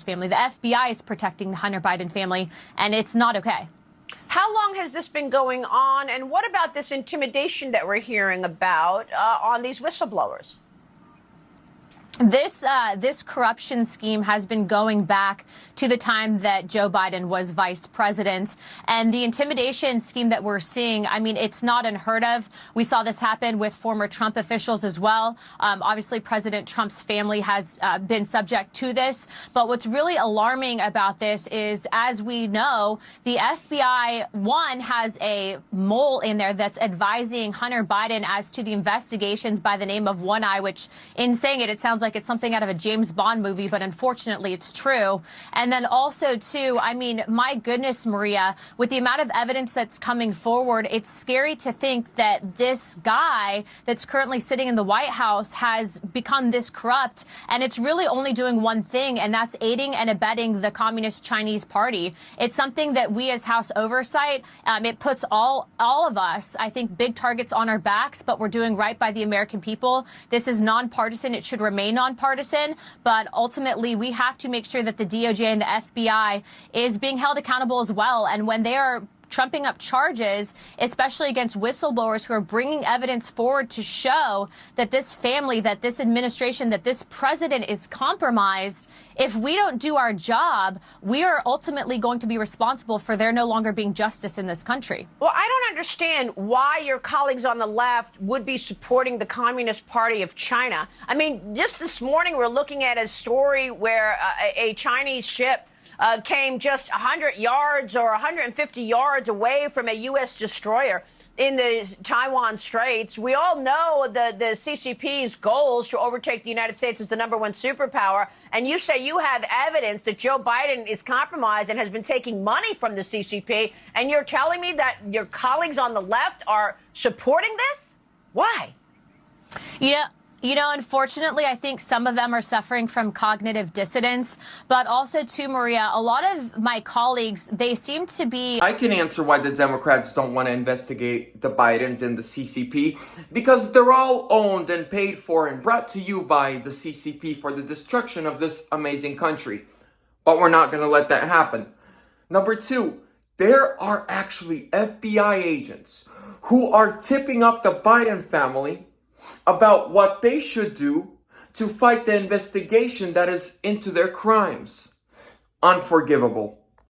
family. The FBI is protecting the Hunter Biden family, and it's not okay. How long has this been going on, and what about this intimidation that we're hearing about on these whistleblowers? This corruption scheme has been going back to the time that Joe Biden was vice president. And the intimidation scheme that we're seeing, I mean, it's not unheard of. We saw this happen with former Trump officials as well. Obviously, President Trump's family has been subject to this. But what's really alarming about this is, as we know, the FBI, one, has a mole in there that's advising Hunter Biden as to the investigations by the name of One Eye, which, in saying it sounds like it's something out of a James Bond movie, but unfortunately it's true. And then also, too, I mean, my goodness, Maria, with the amount of evidence that's coming forward, it's scary to think that this guy that's currently sitting in the White House has become this corrupt. And it's really only doing one thing, and that's aiding and abetting the Communist Chinese Party. It's something that we as House Oversight, it puts all of us, I think, big targets on our backs, but we're doing right by the American people. This is nonpartisan. It should remain nonpartisan. But ultimately, we have to make sure that the DOJ and the FBI is being held accountable as well. And when they are trumping up charges, especially against whistleblowers who are bringing evidence forward to show that this family, that this administration, that this president is compromised, if we don't do our job, we are ultimately going to be responsible for there no longer being justice in this country. Well, I don't understand why your colleagues on the left would be supporting the Communist Party of China. I mean, just this morning, we're looking at a story where a Chinese ship came just 100 yards or 150 yards away from a U.S. destroyer in the Taiwan Straits. We all know the CCP's goals to overtake the United States as the #1 superpower. And you say you have evidence that Joe Biden is compromised and has been taking money from the CCP. And you're telling me that your colleagues on the left are supporting this? Why? Yeah. You know, unfortunately, I think some of them are suffering from cognitive dissonance, but also, too, Maria, a lot of my colleagues, they seem to be... I can answer why the Democrats don't want to investigate the Bidens and the CCP, because they're all owned and paid for and brought to you by the CCP for the destruction of this amazing country. But we're not going to let that happen. Number two, there are actually FBI agents who are tipping up the Biden family about what they should do to fight the investigation that is into their crimes. Unforgivable.